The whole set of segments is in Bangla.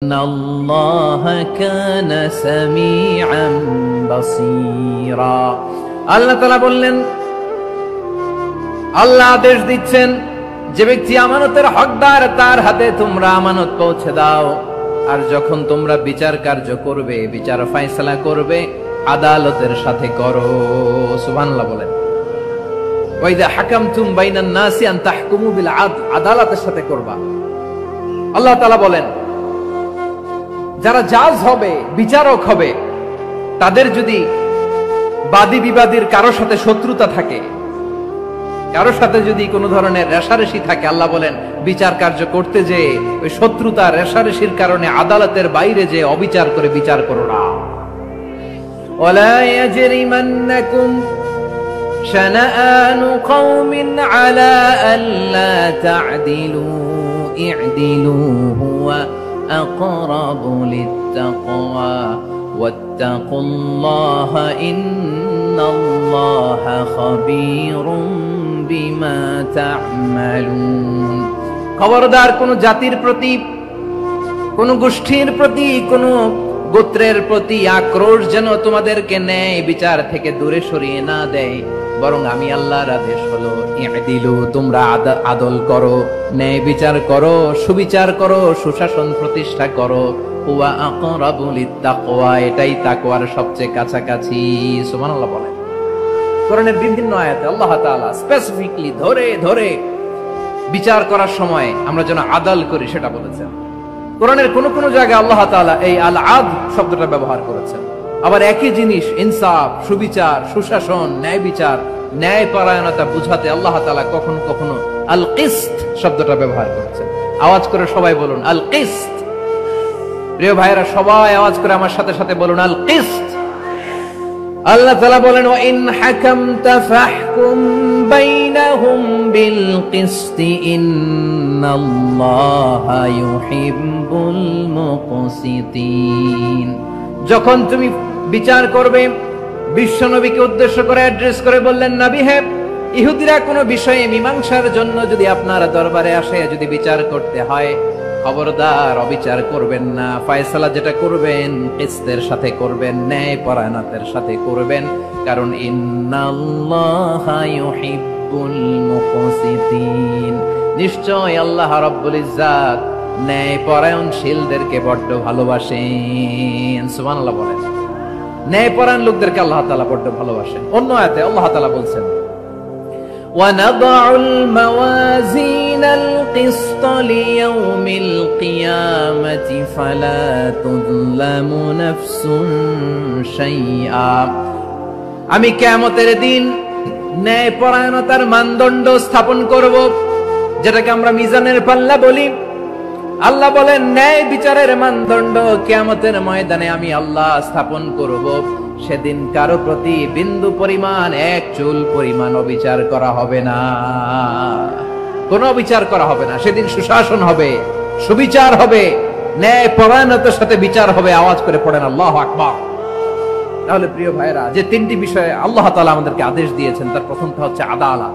ইন্নাল্লাহা কানা সামিআন বাসীরা। আল্লাহ তাআলা বললেন, আল্লাহ আদেশ দিচ্ছেন যে ব্যক্তি আমানতের হকদার তার হাতে তোমরা আমানত পৌঁছে দাও। আর যখন তোমরা বিচার কার্য করবে, বিচার ফয়সালা করবে, আদালতের সাথে করো। সুবহানাল্লাহ বলেন। ওয়া ইযা হাকামতুম বাইনান নাসি আন তাহকুমু বিল আদল, আদালতের সাথে করবা। আল্লাহ তাআলা বলেন, যারা জাজ হবে, বিচারক হবে, তাদের যদি বাদী বিবাদীর কারোর সাথে শত্রুতা থাকে, কারোর সাথে যদি কোনো ধরনের রেষারেষি থাকে, আল্লাহ বলেন বিচার কার্য করতে যে ওই শত্রুতা রেষারেষির কারণে আদালতের বাইরে যে অবিচার করে বিচার করো না। ওয়ালা ইয়াজরিমান্নাকুম শানাআনু কওমিন আলা আল্লা তা'দিলু ই'দিলু হুয়া আকরাবু লিত্তাকওয়া ওয়াত্তাকুল্লাহা ইন্নাল্লাহা খাবীরুম বিমা তা'মালুন। খবরদার কোন জাতির প্রতি, কোন গোষ্ঠীর প্রতি, কোন গোত্রের প্রতি আক্রোশ যেন তোমাদেরকে ন্যায় বিচার থেকে দূরে সরিয়ে না দেয়, বরং আমি আল্লাহর আদেশ হলো ই'দিলু, তোমরা আদল করো, ন্যায় বিচার করো, সুবিচার করো, সুশাসন প্রতিষ্ঠা করো। হুয়া আকরাবু লিত্তাকওয়া, এটাই তাকওয়ার সবচেয়ে কাছাকাছি। সুবহানাল্লাহ বলেন। কোরআনের বিভিন্ন আয়াতে আল্লাহ তাআলা স্পেসিফিকলি ধরে ধরে বিচার করার সময় আমরা যেন আদল করি সেটা বলেছেন। কোরআনের কোন কোন জায়গায় আল্লাহ তাআলা এই আল আদল শব্দটা ব্যবহার করেছেন। আবার একই জিনিস ইনসাফ, সুবিচার, সুশাসন, ন্যায় বিচার, ন্যায় পরায়ণতা বুঝাতে আল্লাহ তাআলা কখনো কখনো আল কিসত শব্দটা ব্যবহার করেছেন। আওয়াজ করে সবাই বলুন আল কিসত। প্রিয় ভাইরা, সবাই আওয়াজ করে আমার সাথে সাথে বলুন আল কিসত। আল্লাহ তাআলা বলেন, ওয়া ইন হাকামতা ফাহকুম বাইনাহুম বিল কিসতি ইন্নাল্লাহা ইউহিব্বুল মুকসিতিন। যখন তুমি বিচার করবে, বিশ্বনবীকে উদ্দেশ্য করে অ্যাড্রেস করে বললেন, নবী হে, ইহুদিরা কোনো বিষয়ে মীমাংসার জন্য যদি আপনার দরবারে আসে, যদি বিচার করতে হয়, খবরদার অবিচার করবেন না। ফয়সালা যেটা করবেন কিসতের সাথে করবেন, ন্যায় পরায়ণতার সাথে করবেন, কারণ ইন্নাল্লাহা ইউহিব্বুল মুকসিতিন, নিশ্চয় আল্লাহ রাব্বুল ইজ্জাত ন্যায় পরায়ণশীলদেরকে বড্ড ভালোবাসেন। সুবহানাল্লাহ বলেন। ন্যায় পরায়ণ লোকদেরকে আল্লাহ তাআলা বড্ড ভালোবাসেন। অন্য আয়াতে আল্লাহ তাআলা বলছেন, وَنَضَعُ الْمَوَازِينَ الْقِسْطَ لِيَوْمِ الْقِيَامَةِ فَلَا تُظْلَمُ نَفْسٌ شَيْئًا। আমি কিয়ামতের দিন ন্যায় পরায়ণতার মানদণ্ড স্থাপন করব, যেটাকে আমরা মিজানের পাল্লা বলি। আল্লাহ বলেন, ন্যায় বিচারের মানদণ্ড কিয়ামতের ময়দানে আমি আল্লাহ স্থাপন করব। সেদিন কারো প্রতি বিন্দু পরিমাণ, এক চুল পরিমাণ অবিচার করা হবে না, কোনো অবিচার করা হবে না। সেদিন সুশাসন হবে, সুবিচার হবে, ন্যায় পরায়ণতার সাথে বিচার হবে। আওয়াজ করে পড়েন আল্লাহু আকবার। তাহলে প্রিয় ভাইরা, যে তিনটি বিষয়ে আল্লাহ তাআলা আমাদেরকে আদেশ দিয়েছেন, তার প্রথমটা হচ্ছে আদালত,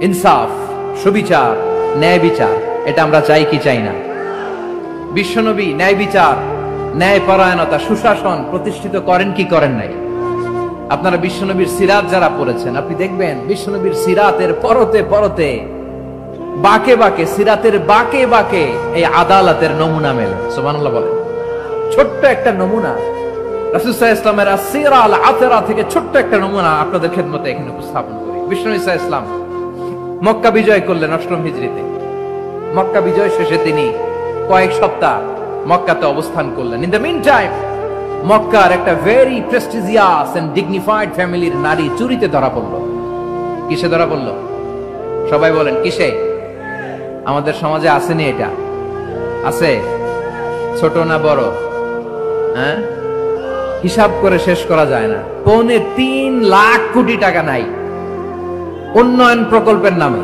ইনসাফ, সুবিচার, ন্যায় বিচার। এটা আমরা চাই কি চাই না? বিশ্বনবী ন্যায় বিচার, ন্যায় পরায়ণতা, সুশাসন প্রতিষ্ঠিত করেন কি করেন নাই? আপনারা বিশ্বনবীর সিরাত যারা পড়েছেন, আপনি দেখবেন বিশ্বনবীর সিরাতের পরতে পরতে, বাকে বাকে, সিরাতের বাকে বাকে এই আদালতের নমুনা মেলে। সুবহানাল্লাহ বলেন। ছোট্ট একটা নমুনা রাসূল সাল্লাল্লাহু আলাইহি ওয়াসাল্লামের আসিরা আল আতরা থেকে ছোট্ট একটা নমুনা আপনাদের খেদমতে এখানে উপস্থাপন করি। বিশ্বনবী সাল্লাল্লাহু আলাইহি ওয়াসাল্লাম মক্কা বিজয় করলেন ৮ম হিজরিতে। মক্কা বিজয় শেষে তিনি কয়েক সপ্তাহ মক্কাতে অবস্থান করলেন। ইন দ্য মিন টাইম মক্কার একটা ভেরি প্রেস্টিজিয়াস এন্ড ডিগনিফাইড ফ্যামিলির নারী চুরিতে ধরা পড়ল। কিসে ধরা পড়ল? সবাই বলেন কিসে? আমাদের সমাজে আসেনি এটা? আছে? ছোট না বড়? হ্যাঁ, হিসাব করে শেষ করা যায় না। ৩.৫ লাখ কোটি টাকা নাই উন্নয়ন প্রকল্পের নামে,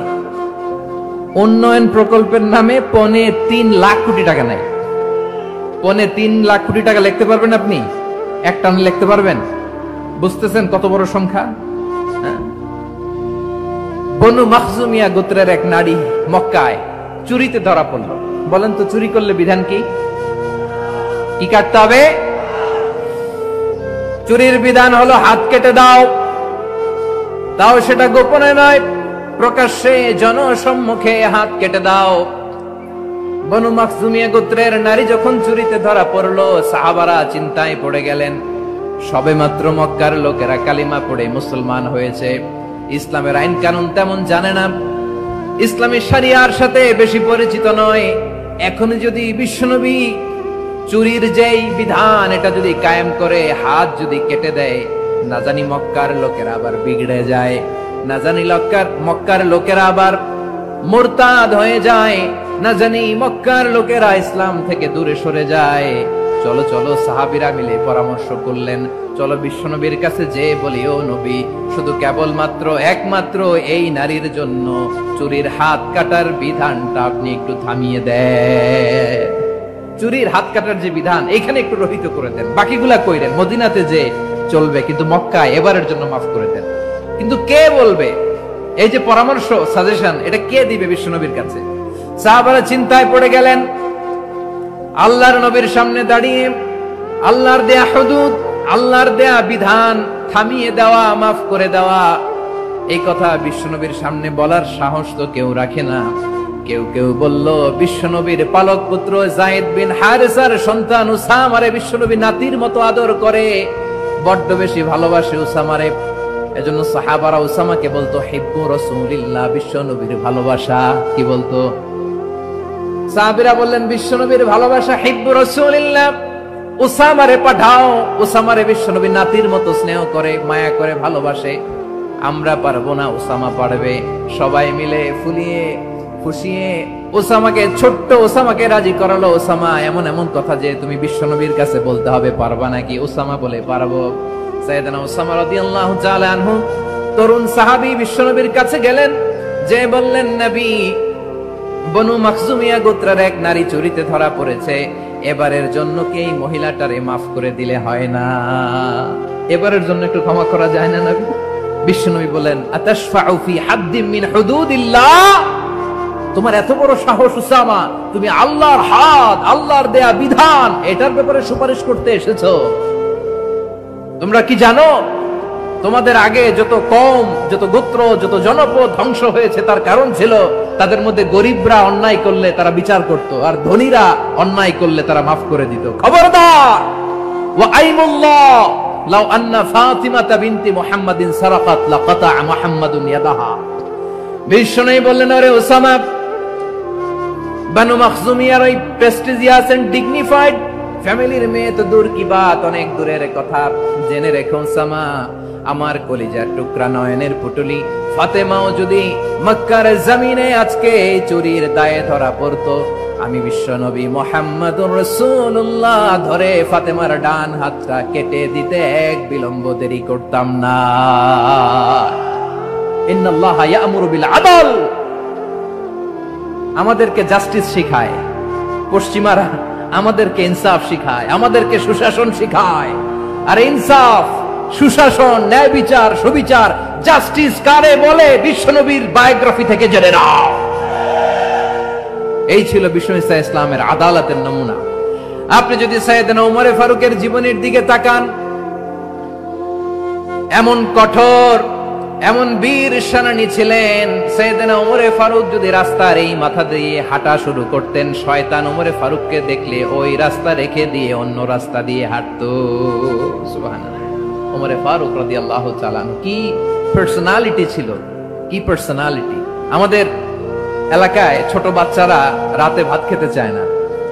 উন্নয়ন প্রকল্পের নামে ৩.৫ লাখ কোটি টাকা নাই। ৩.৫ লাখ কোটি টাকা লিখতে পারবেন আপনি? একটা লিখতে পারবেন? বুঝতেছেন কত বড় সংখ্যা? বনু মাখজুমিয়া গোত্রের এক নারী মক্কায় চুরিতে ধরা পড়ল। বলেন তো চুরি করলে বিধান কি? কি কাটতে হবে? চুরির বিধান হলো হাত কেটে দাও, তাও সেটা গোপনে নয়, প্রকাশ্যে জনসম্মুখে হাত কেটে দাও। বনু মাখজুমিয়া গোত্রের নারী যখন চুরিতে ধরা পড়লো, সাহাবারা চিন্তায় পড়ে গেলেন। সবেমাত্র মক্কার লোকেরা কালিমা পড়ে মুসলমান হয়েছে, ইসলামের আইন কানুন তেমন জানে না, ইসলামী শরিয়ার সাথে বেশি পরিচিত নয়। এখন যদি বিশ্বনবী চুরির যেই বিধান এটা যদি কায়েম করে হাত যদি কেটে দেয়, না জানি মক্কার লোকেরা আবার বিগড়ে যায়, না জানি মক্কার লোকেরা আবার মুরতাদ হয়ে যায়, না জানি মক্কার লোকেরা ইসলাম থেকে দূরে সরে যায়। চলো চলো, সাহাবীরা মিলে পরামর্শ করলেন, চলো বিশ্বনবীর কাছে যে বলি, ও নবী, শুধু কেবলমাত্র একমাত্র এই নারীর জন্য চুরির হাত কাটার বিধানটা আপনি একটু থামিয়ে দেন। চুরির হাত কাটার যে বিধান এখানে একটু রহিত করে দেন, বাকিগুলা কইরেন মদিনাতে যে চলবে, কিন্তু মক্কায় এবারের জন্য মাফ করে দেন। কিন্তু কে বলবে? এই যে পরামর্শ, সাজেশন, এটা কে দিবে বিশ্বনবীর কাছে? সাহাবারা চিন্তায় পড়ে গেলেন। আল্লাহর নবীর সামনে দাঁড়িয়ে আল্লাহর দেয়া হুদুদ, আল্লাহর দেয়া বিধান থামিয়ে দেওয়া, মাফ করে দেওয়া, এই কথা বিশ্বনবীর সামনে বলার সাহস তো কেউ রাখে না। কেউ কেউ বলল, বিশ্বনবীর পালক পুত্র যায়েদ বিন হারেসার সন্তান উসামারে বিশ্বনবী নাতির মতো আদর করে, বড্ড বেশি ভালোবাসে উসামারে। এজন্য সাহাবারা উসামাকে বলতো হিব্বু রাসূলিল্লাহ, বিশ্বনবীর ভালোবাসা। কি বলতো? সাহাবীরা বললেন, বিশ্বনবীর ভালোবাসা হিব্বু রাসূলিল্লাহ, উসামারে পাঠাও। উসামারে বিশ্বনবী নাতির মতো স্নেহ করে, মায়া করে, ভালোবাসে। আমরা পারবো না, উসামা পারবে। সবাই মিলে ফুলিয়ে ফুসিয়ে ওসামাকে, ছোট্ট ওসামাকে রাজি করালো। ওসামা, এমন এমন কথা যে তুমি বিশ্বনবীর কাছে বলতে হবে, পারবা নাকি? ওসামা বলে, পারবো। সাইয়েদনা ওসামা রাদিয়াল্লাহু তাআলা আনহু তরুণ সাহাবী বিশ্বনবীর কাছে গেলেন, যে বললেন, নবী, বনু মাখজুমিয়া গোত্রের এক নারী চুরিতে ধরা পড়েছে, এবারের জন্য কি এই মহিলাটারে মাফ করে দিলে হয় না? এবারের জন্য একটু ক্ষমা করা যায় না নবী? বিশ্বনবী বলেন, আতাশফাউ ফি হাদ্দিম মিন হুদুদিল্লাহ, তোমার এত বড় সাহস উসামা, তুমি আল্লাহর হাত, আল্লাহর দেয়া বিধান, এটার ব্যাপারে সুপারিশ করতে এসেছো? তোমরা কি জানো তোমাদের আগে যত কওম, যত গোত্র, যত জনপদ ধ্বংস হয়েছে তার কারণ ছিল তাদের মধ্যে গরিবরা অন্যায় করলে তারা বিচার করত, আর ধনীরা অন্যায় করলে তারা মাফ করে দিত। খবরদার! ওয়া আইমুল্লাহ লাউ আন্না ফাতিমাতা বিনতি মুহাম্মাদিন সারাকাত লাকাতা মুহাম্মাদুন ইয়াদাহা। বিশ্বনবী বললেন, আরে ওসামা, বানু মাখজুমিয়ার ওই প্রেস্টিজিয়াস এন্ড ডিগনিফাইড ফ্যামিলির মেয়ে তো দূর কি বাত, অনেক দূরের কথা। জেনে রেখো ওসামা, আমার কলিজার টুকরা, নয়নের পুটুলি ফাতেমাও যদি মক্কার জমিনে আজকে এই চুরির দায়ে ধরা পড়তো, আমি বিশ্বনবী মুহাম্মাদুর রাসূলুল্লাহ ধরে ফাতেমার ডান হাতটা কেটে দিতে এক বিলম্ব দেরি করতাম না। ইন্নাল্লাহা ইয়া'মুরু বিল আদল, আমাদেরকে জাস্টিস শিখায় পশ্চিমারা, আমাদেরকে ইনসাফ শিখায়, আমাদেরকে সুশাসন শিখায়। আর ইনসাফ, সুশাসন, ন্যায় বিচার, সুবিচার, জাস্টিস কারে বলে বিশ্বনবীর বায়োগ্রাফি থেকে জেনে নাও। এই ছিল বিশ্বনবী ইসলামের আদালতের নমুনা। আপনি যদি সাইয়েদনা ওমর ফারুকের জীবনের দিকে তাকান, এমন কঠোর, এমন বীর সেনানী ছিলেন। সাইয়েদনা ওমর ফারুক যদি রাস্তার এই মাথা দিয়ে হাঁটা শুরু করতেন, শয়তান ওমর ফারুককে দেখলে ওই রাস্তা রেখে দিয়ে অন্য রাস্তা দিয়ে হাঁটতো। সুবহানাল্লাহ। ওমর ফারুক রাদিয়াল্লাহু তাআলা কি পার্সোনালিটি ছিল, কি পার্সোনালিটি! আমাদের এলাকায় ছোট বাচ্চারা রাতে ভাত খেতে চায় না,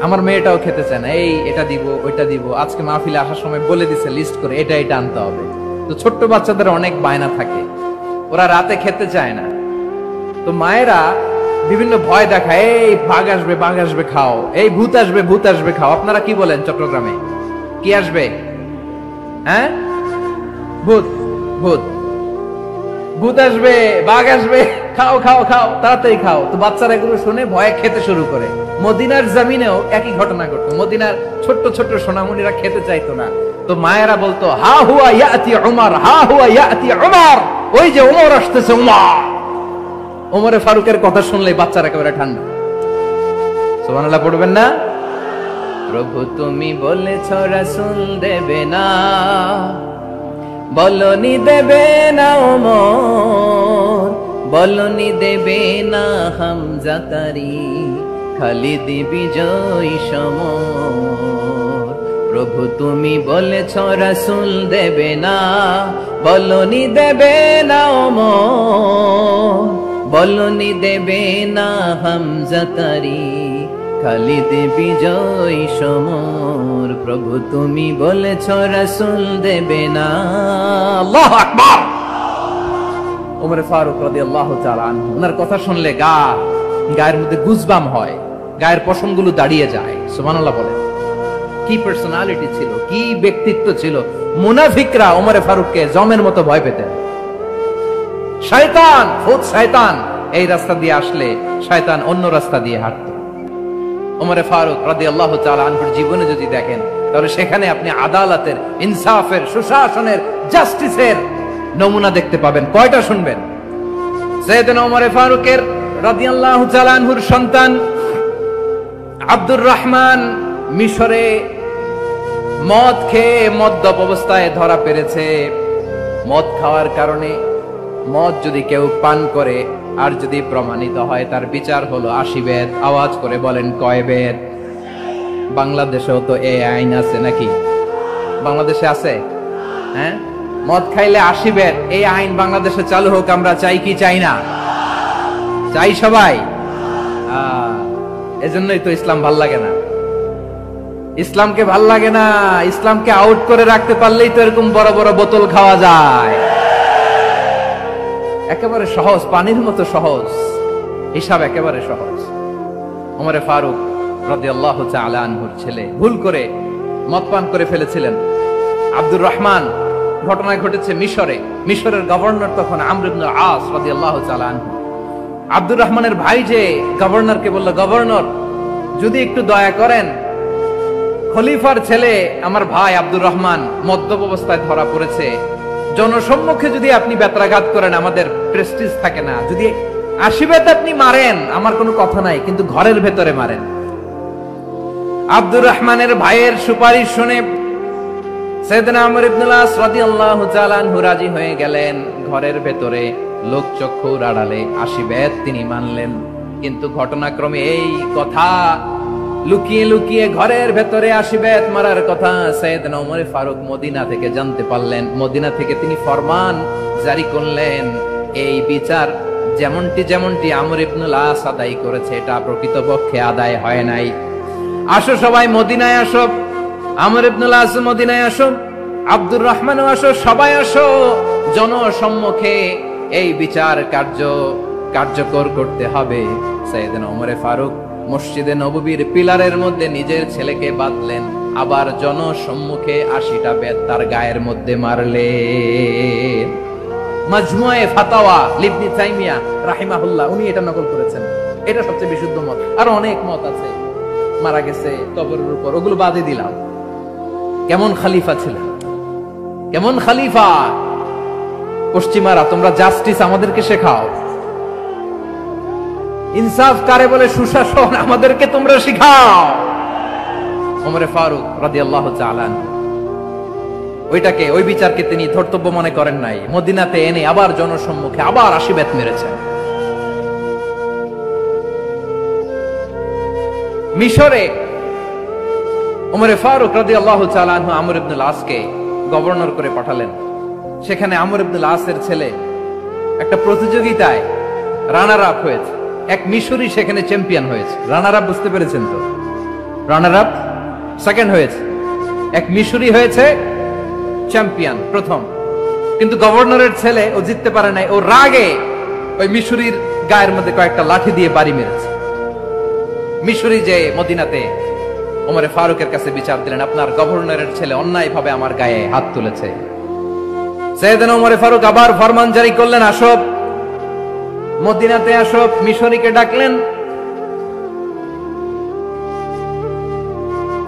আমার মেয়েটাও খেতে চায় না। এই এটা দিব, ওইটা দিব, আজকে মাহফিলে আসার সময় বলে দিছে লিস্ট করে, এটা এটা আনতে হবে। তো ছোট্ট বাচ্চাদের অনেক বায়না থাকে, ওরা রাতে খেতে চায় না। তো মায়েরা বিভিন্ন ভয় দেখায়, এই বাঘ আসবে, বাঘ আসবে খাও, এই ভূত আসবে, ভূত আসবে খাও। আপনারা কি বলেন চট্টগ্রামে? কি আসবে? হ্যাঁ, ভূত, ভূত, ভূত আসবে, বাঘ আসবে, খাও খাও খাও, তাড়াতাড়ি খাও। তো বাচ্চারা এগুলো শুনে ভয়ে খেতে শুরু করে। মদিনার জমিনেও একই ঘটনা ঘটতো। মদিনার ছোট্ট ছোট্ট সোনামণিরা খেতে চাইতো না। তো মায়েরা বলতো, হা হুয়া ইয়াতি উমর, হা হুয়া ইয়াতি উমর, ওই যে ওমর আসতেছে, উমর। ওমরে ফারুকের কথা শুনলে বাচ্চারা একেবারে ঠান্ডা। সুবহানাল্লাহ পড়বেন না? প্রভু তুমি বলেছ রাসূল দেবে না, বলনি দেবে না ওমর, বলনি দেবে না হামজা তারি, খালিদ বিজয়ী সমর। প্রভু তুমি বলেছ রাসূল দেবে না, বলনি দেবে না ওমর, বলনি দেবে না হামজা তারি, খালিদ বিজয়ী সমর। প্রভু তুমি বলেছ রাসূল দেবে না। আল্লাহু আকবার। ওমর ফারুক রাদিয়াল্লাহু তাআলা আনহু, ওনার কথা শুনলে গায়ের মধ্যে গুজবাম হয়, গায়ের পশমগুলো দাঁড়িয়ে যায়। সুবহানাল্লাহ বলেন। কি পার্সোনালিটি ছিল, কি ব্যক্তিত্ব ছিল। মুনাফিকরা ওমর ফারুককে জমের মতো ভয় পেতেন। শয়তান, ভূত শয়তান এই রাস্তা দিয়ে আসলে শয়তান অন্য রাস্তা দিয়ে হাঁটত। ওমর ফারুক রাদিয়াল্লাহু তাআলা আনহুর জীবনে যদি দেখেন, তাহলে সেখানে আপনি আদালতের, ইনসাফের, সুশাসনের, জাস্টিসের নমুনা দেখতে পাবেন। কয়টা শুনবেন? সাইয়েদনা ওমর ফারুকের রাদিয়াল্লাহু তাআলা আনহুর সন্তান আব্দুর রহমান মিশরে মদ খেয়ে মদ্যপ অবস্থায় ধরা পড়েছে। মদ খাওয়ার কারণে, মদ যদি কেউ পান করে আর যদি প্রমাণিত হয়, তার বিচার হলো 80 বেত। আওয়াজ করে বলেন কয় বেত? বাংলাদেশেও তো এই আইন আছে নাকি? বাংলাদেশে আছে? হ্যাঁ, মদ খাইলে 80 বেত, এই আইন বাংলাদেশে চালু হোক। আমরা চাই কি চাই না? চাই সবাই। এজন্যই তো ইসলাম ভাল লাগে না। ইসলামকে ভাল লাগে না। ইসলামকে আউট করে রাখতে পারলেই তো এরকম বড় বড় বোতল খাওয়া যায়। একেবারে সহজ, পানির মতো সহজ, হিসাব একেবারে সহজ। ওমর ফারুক রাদিয়াল্লাহু তাআলা আনহুর ছেলে ভুল করে মদ পান করে ফেলেছিলেন। আব্দুর রহমান, ঘটনা ঘটেছে মিশরে। মিশরের গভর্নর তখন আমর ইবনে আস রাদিয়াল্লাহু তাআলা আনহু। আব্দুর রহমানের ভাই যে গভর্নরকে বলল, গভর্নর যদি একটু দয়া করেন, খলিফার ছেলে আমার ভাই আব্দুর রহমান মদ্যপ অবস্থায় ধরা পড়েছে, জনসম্মুখে যদি আপনি বেত্রাঘাত করেন আমাদের প্রেস্টিজ থাকে না, যদি 80 বেত আপনি মারেন আমার কোনো কথা নাই, কিন্তু ঘরের ভেতরে মারেন। আব্দুর রহমানের ভাইয়ের সুপারিশ শুনে সাইয়েদনা আমর ইবনে আস রাদিয়াল্লাহু তাআলা আনহু রাজি হয়ে গেলেন। ঘরের ভেতরে লোকচক্ষুর আড়ালে 80 বেত তিনি মানলেন। কিন্তু ঘটনাক্রমে এই কথা লুকিয়ে লুকিয়ে ঘরের ভেতরে 80 বেত মারার কথা সাইয়েদনা ওমর ফারুক মদিনা থেকে জানতে পারলেন। মদিনা থেকে তিনি ফরমান জারি করলেন, এই বিচার যেমনটি আমর ইবনে আস আদায় করেছে, এটা প্রকৃতপক্ষে আদায় হয় নাই। আসো সবাই মদিনায় আসো, আমর ইবনে আস মদিনায় আসো, আব্দুর রহমানও আসো, সবাই আসো, জনসম্মুখে এই বিচার কার্যকর করতে হবে। সাইয়েদনা ওমর ফারুক মসজিদে নববীর পিলারের মধ্যে নিজের ছেলেকে বাঁধলেন, আবার জনসম্মুখে 80টা বেত তার গায়ের মধ্যে মারলেন। মাজমুয়ে ফাতাওয়া ইবনে তাইমিয়া রাহিমাহুল্লাহ উনি এটা নকল করেছেন। এটা সবচেয়ে বিশুদ্ধ মত। আর অনেক মত আছে, মারা গেছে কবরের উপর, ওগুলো বাদে দিলাম। কেমন খলিফা ছিলেন, কেমন খলিফা! পশ্চিমারা তোমরা জাস্টিস আমাদেরকে শেখাও, ইনসাফ কারে বলে, সুশাসন আমাদেরকে তোমরা শিখাও। ওমর ফারুক রাদিয়াল্লাহু তাআলা আনহু ওই বিচারকে তিনি ধর্তব্য মনে করেন নাই। মদিনাতে এনে আবার জনসম্মুখে আবার 80 বেত মেরেছেন। মিশরে ওমর ফারুক রাদিয়াল্লাহু তাআলা আনহু আমর ইবনে আস-কে গভর্নর করে পাঠালেন। সেখানে আমর ইবনে আস-এর ছেলে একটা প্রতিযোগিতায় রানার আপ হয়েছে। এক মিশরি সেখানে চ্যাম্পিয়ন হয়েছে। রানার আপ বুঝতে পেরেছেন তো? রানার আপ সেকেন্ড হয়েছে, এক মিশরি হয়েছে চ্যাম্পিয়ন প্রথম। কিন্তু গভর্নরের ছেলে ও জিততে পারে নাই। ও রাগে ওই মিশরির গায়ের মধ্যে কয়েকটা লাঠি দিয়ে বাড়ি মেরেছে। মিশরি যে মদিনাতে ওমর ফারুকের কাছে বিচার দিলেন, আপনার গভর্নরের ছেলে অন্যায়ভাবে আমার গায়ে হাত তুলেছে। সাইয়েদনা ওমর ফারুক আবার ফরমান জারি করলেন, আসো মদিনাতে আসো। মিশরীকে ডাকলেন।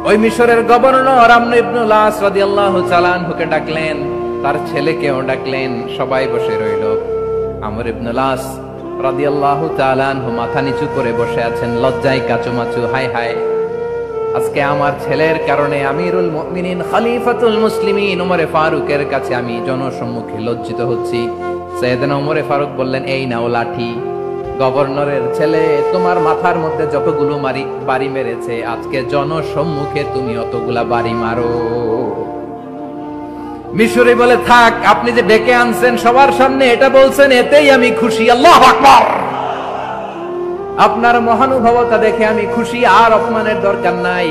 ওই মিশরের গভর্নর আমর ইবনে আস রাদিয়াল্লাহু তাআলা আনহুকে ডাকলেন, তার ছেলেকেও ডাকলেন। সবাই বসে রইল। আমর ইবনে আস রাদিয়াল্লাহু তাআলা আনহু মাথা নিচু করে বসে আছেন, লজ্জায় কাচুমাচু। হায় হায়, আজকে আমার ছেলের কারণে আমিরুল মুমিনিন খলিফাতুল মুসলিমিন ওমরে ফারুকের কাছে আমি জনসম্মুখে লজ্জিত হচ্ছি। সাইয়েদনা ওমরে ফারুক বললেন, এই নাও লাঠি, গভর্নরের ছেলে তোমার মাথার মধ্যে যতগুলো বাড়ি মেরেছে আজকে জনসম্মুখে তুমি অতগুলা বাড়ি মারো। মিশরি বলে, থাক, আপনি যে ডেকে আনছেন সবার সামনে এটা বলছেন, এতেই আমি খুশি। আল্লাহু আকবার। আপনার মহানুভবতা দেখে আমি খুশি, আর অপমানের দরকার নাই।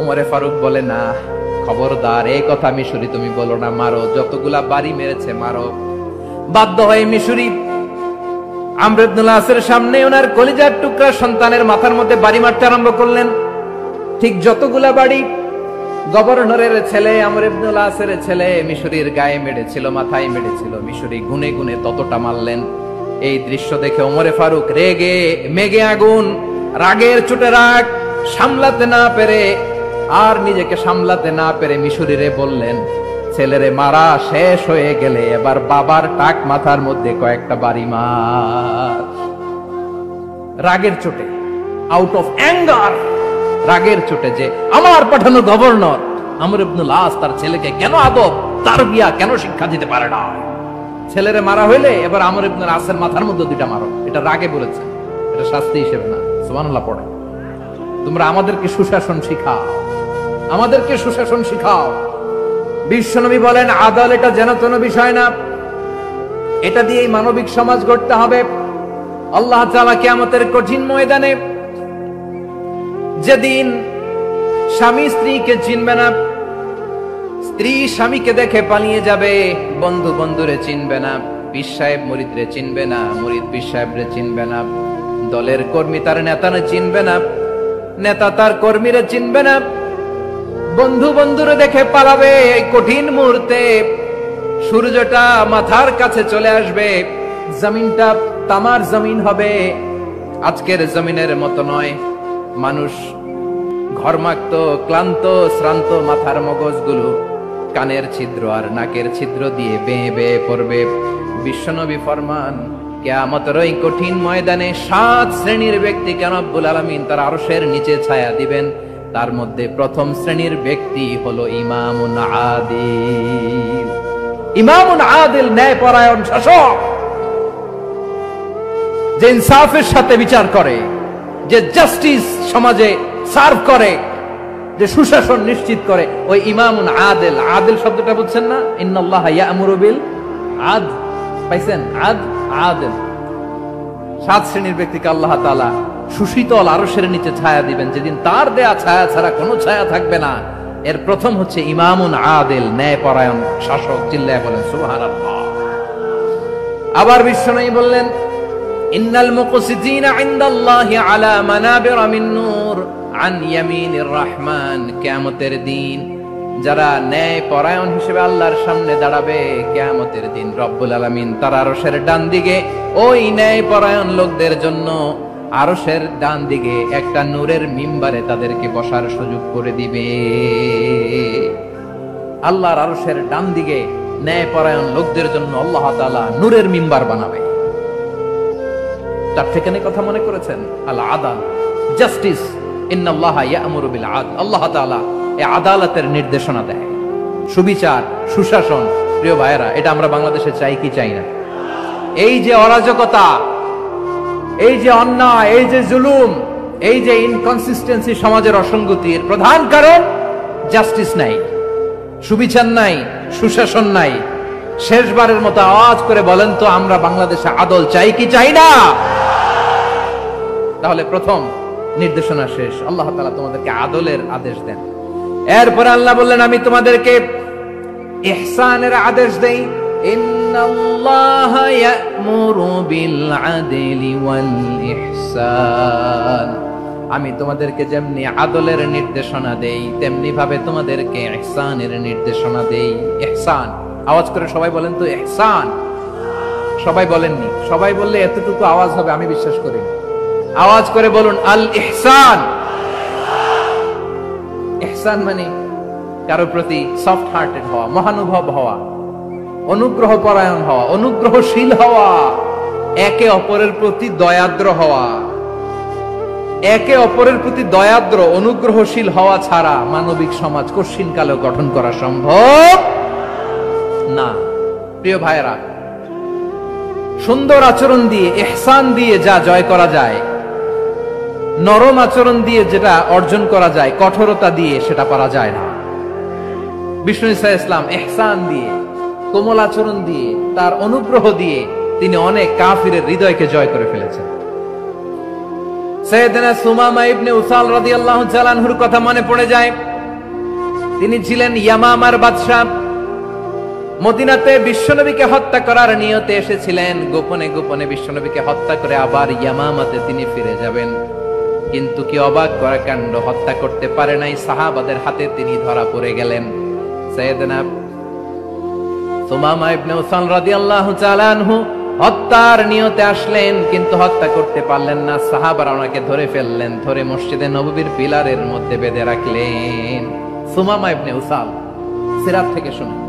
ওমরে ফারুক বলে, না, খবরদার, এই কথা মিশরি তুমি বলো না, মারো, যতগুলা বাড়ি মেরেছে মারো। বাধ্য হয়ে মিশরি আমর ইবনুল আসের সামনে ওনার কলিজার টুকরা সন্তানের মাথার মধ্যে বাড়ি মারতে আরম্ভ করলেন। ঠিক যতগুলা বাড়ি গভর্নরের ছেলে আমর ইবনুল আসের ছেলে মিশরির গায়ে মেরেছিল, মাথায় মেরেছিল, মিশরি গুনে গুনে ততটা মারলেন। এই দৃশ্য দেখে ওমরে ফারুক রেগে মেগে আগুন, রাগের চোটে রাগ সামলাতে না পেরে, আর নিজেকে সামলাতে না পেরে মিশরিরে বললেন, ছেলেরে মারা শেষ হয়ে গেলে এবার বাবার টাক মাথার মধ্যে কয়েকটা বাড়ি মার। রাগের চোটে, আউট অফ অ্যাঙ্গার, রাগের চোটে, যে আমার পাঠানো গভর্নর আমর ইবনুল আস তার ছেলেকে কেন আদব তারবিয়া কেন শিক্ষা দিতে পারে না, ছেলেরে মারা হইলে এবার আমর ইবনুল আসের মাথার মধ্যে দুইটা মারো। এটা রাগে বলেছে, এটা শাস্তি হিসেবে না। সুবহানাল্লাহ পড়ে। তোমরা আমাদেরকে সুশাসন শিখাও, আমাদেরকে সুশাসন শিখাও। বিশ্বনবী বলেন, আদালত এটা যেন তেন বিষয় না, এটা দিয়েই মানবিক সমাজ গড়তে হবে। আল্লাহ তাআলা কিয়ামতের কঠিন ময়দানে, যেদিন স্বামী স্ত্রীকে চিনবে না, স্ত্রী স্বামীকে দেখে পালিয়ে যাবে, বন্ধু বন্ধুরে চিনবে না, পীর সাহেব মুরিদরে চিনবে না, মুরিদ পীর সাহেবরে চিনবে না, দলের কর্মী তার নেতারে চিনবে না, নেতা তার কর্মীরে চিনবে না, বন্ধু বন্ধুরে দেখে পালাবে। এই কঠিন মুহূর্তে সূর্যটা মাথার কাছে চলে আসবে, জমিনটা তামার জমিন হবে, আজকের জমিনের মতো নয়। মানুষ ঘর্মাক্ত, ক্লান্ত, শ্রান্ত মাথার মগজগুলো কানের ছিদ্র আর নাকের ছিদ্র দিয়ে বেয়ে বেয়ে পড়বে। বিশ্বনবী ফরমান, কিয়ামতের ওই কঠিন ময়দানে 7 শ্রেণীর ব্যক্তিকে রব্বুল আলামিন তার আরশের নিচে ছায়া দিবেন। তার মধ্যে প্রথম শ্রেণীর ব্যক্তি হলো ইমামুন আদিল। ইমামুন আদিল, ন্যায়পরায়ণ শাসক, যে ইনসাফের সাথে বিচার করে, যে জাস্টিস সমাজে সার্ভ করে, যে সুশাসন নিশ্চিত করে, ওই ইমামুন আদিল। আদিল শব্দটা বুঝছেন না? ইন্নাল্লাহা ইয়া'মুরু বিল আদল, পাইছেন? আদিল। 7 শ্রেণীর ব্যক্তিকে আল্লাহ তাআলা সুশীতল আরশের নিচে ছায়া দিবেন, যেদিন তার দেয়া ছায়া ছাড়া কোনো ছায়া থাকবে না। এর প্রথম হচ্ছে ইমামুন আদিল, ন্যায়পরায়ণ শাসক। চিল্লায় বলেন সুবহানাল্লাহ। আবার বিশ্বনবী বললেন, ইন্নাল মুকসিতিনা ইনদাল্লাহি আলা মানাবিরা মিন নূর আন ইয়ামিনির রহমান। কিয়ামতের দিন যারা ন্যায়পরায়ণ হিসেবে আল্লাহর সামনে দাঁড়াবে, কিয়ামতের দিন রব্বুল আলামিন তার আরশের ডান দিকে ওই ন্যায়পরায়ণ লোকদের জন্য আরশের ডান দিকে একটা নূরের মিম্বারে তাদেরকে বসার সুযোগ করে দিবে। আল্লাহর আরশের ডান দিকে ন্যায়পরায়ণ লোকদের জন্য আল্লাহ তাআলা নূরের মিম্বার বানাবে। তার ঠিকানে কথা মনে করেছেন? আল আদাল, জাস্টিস। ইন্নাল্লাহা ইয়া'মুরু বিল আদল। আল্লাহ তাআলা এই আদালতের নির্দেশনা দেয়, সুবিচার, সুশাসন। প্রিয় ভাইয়েরা, এটা আমরা বাংলাদেশে চাই কি চাই না? এই যে অরাজকতা, এই যে অন্যায়, এই যে জুলুম, এই যে ইনকনসিস্টেন্সি সমাজের অসঙ্গতির প্রধান কারণ জাস্টিস নাই, সুবিচার নাই, সুশাসন নাই। শেষবারের মতো আওয়াজ করে বলেন তো, আমরা বাংলাদেশে আদল চাই কি চাই না? তাহলে প্রথম নির্দেশনা শেষ। আল্লাহ তাআলা তোমাদেরকে আদলের আদেশ দেন। এরপর আল্লাহ বললেন, আমি তোমাদেরকে ইহসানের আদেশ দেই। ইন্নাল্লাহা ইয়া'মুরু বিল আদলি ওয়াল ইহসান। আমি তোমাদেরকে যেমনি আদলের নির্দেশনা দেই, তেমনি ভাবে তোমাদেরকে ইহসানের নির্দেশনা দেই। ইহসান, আওয়াজ করে সবাই বলেন তো ইহসান। সবাই বলেননি, সবাই বললে এতটুকু আওয়াজ হবে আমি বিশ্বাস করি না। আওয়াজ করে বলুন আল ইহসান। ইহসান মানে কারো প্রতি সফট হার্টেড হওয়া, মহানুভব হওয়া, অনুগ্রহ পরায়ণ হওয়া, অনুগ্রহশীল হওয়া, একে অপরের প্রতি দয়াদ্র হওয়া। একে অপরের প্রতি দয়াদ্র অনুগ্রহশীল হওয়া ছাড়া মানবিক সমাজ কশিনকালেও গঠন করা সম্ভব না। প্রিয় ভাইরা, সুন্দর আচরণ দিয়ে, ইহসান দিয়ে যা জয় করা যায়, নরম আচরণ দিয়ে যেটা অর্জন করা যায়, কঠোরতা দিয়ে সেটা পারা যায় না। বিষ্ণু ঈসা ইসলাম ইহসান দিয়ে, কোমল আচরণ দিয়ে, তার অনুগ্রহ দিয়ে তিনি অনেক কাফিরের হৃদয়কে জয় করে ফেলেছেন। সাইয়েদনা সুমামা ইবনে উসাল রাদিয়াল্লাহু তাআলা আনহুর কথা মনে পড়ে যায়। তিনি ছিলেন ইয়ামামার বাদশা। মদিনাতে বিশ্বনবীকে হত্যা করার নিয়তে এসেছিলেন। গোপনে গোপনে বিশ্বনবীকে হত্যা করে আবার ইয়ামামাতে তিনি ফিরে যাবেন। কিন্তু কি অবাক করা কাণ্ড, হত্যা করতে পারে নাই, সাহাবাদের হাতে তিনি ধরা পড়ে গেলেন। সাইয়েদনা সুমামা ইবনে উসাল রাদিয়াল্লাহু তাআলা আনহু হত্যার নিয়তে আসলেন, কিন্তু হত্যা করতে পারলেন না। সাহাবারা ওনাকে ধরে ফেললেন, ধরে মসজিদে নববীর পিলারের মধ্যে বেঁধে রাখলেন। সুমামা ইবনে উসাল, সিরাত থেকে শুনুন,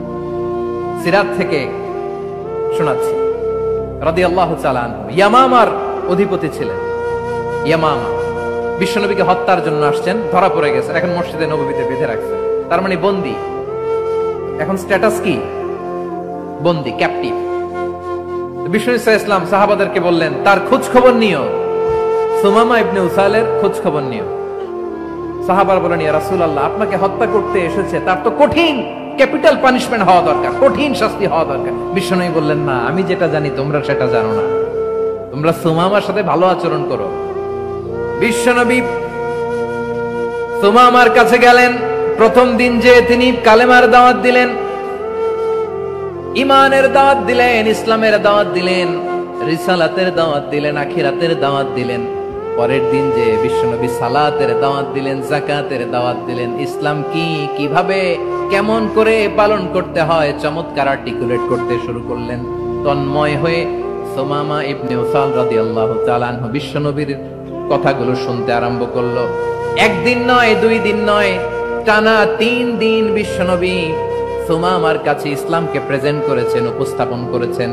সিরাত থেকে শোনাচ্ছি। রাদিয়াল্লাহু তাআলা আনহু ইয়ামামার অধিপতি ছিলেন। ইয়ামামা বিশ্বনবীকে হত্যার জন্য আসছেন, ধরা পড়ে গেছেন, এখন মসজিদে নববীতে বেঁধে রাখছেন, তার মানে বন্দী। এখন স্ট্যাটাস কি? বন্দী, ক্যাপটিভ। বিষ্ণু ঈসা ইসলাম সাহাবাদেরকে বললেন, তার খোঁজ খবর নিও, সুমামা ইবনে উসালের খোঁজ খবর নিও। সাহাবারা বলেন, ইয়া রাসূলুল্লাহ, আপনাকে হত্যা করতে এসেছে, তার তো কঠিন ক্যাপিটাল পানিশমেন্ট হওয়া দরকার, কঠিন শাস্তি হওয়া দরকার। বিশ্বনবী বললেন, না, আমি যেটা জানি তোমরা সেটা জানো না, তোমরা সুমামার সাথে ভালো আচরণ করো। বিশ্বনবী সুমামার কাছে গেলেন। প্রথম দিন যে তিনি কালেমার দাওয়াত দিলেন, ইমানের দাওয়াত দিলেন, ইসলামের দাওয়াত দিলেন, রিসালাতের দাওয়াত দিলেন, আখিরাতের দাওয়াত দিলেন। পরের দিন যে বিশ্বনবী সালাতের দাওয়াত দিলেন, যাকাতের দাওয়াত দিলেন, ইসলাম কি, কিভাবে, কেমন করে পালন করতে হয় চমৎকার আর্টিকুলেট করতে শুরু করলেন। তন্ময় হয়ে সুমামা ইবনে উসাল রাদিয়াল্লাহু তাআলা আনহু বিশ্বনবীর কথাগুলো শুনতে আরম্ভ করলো। একদিন নয়, 2 দিন নয়, টানা 3 দিন বিশ্বনবী সুমামার কাছে ইসলামকে প্রেজেন্ট করেছেন, উপস্থাপন করেছেন।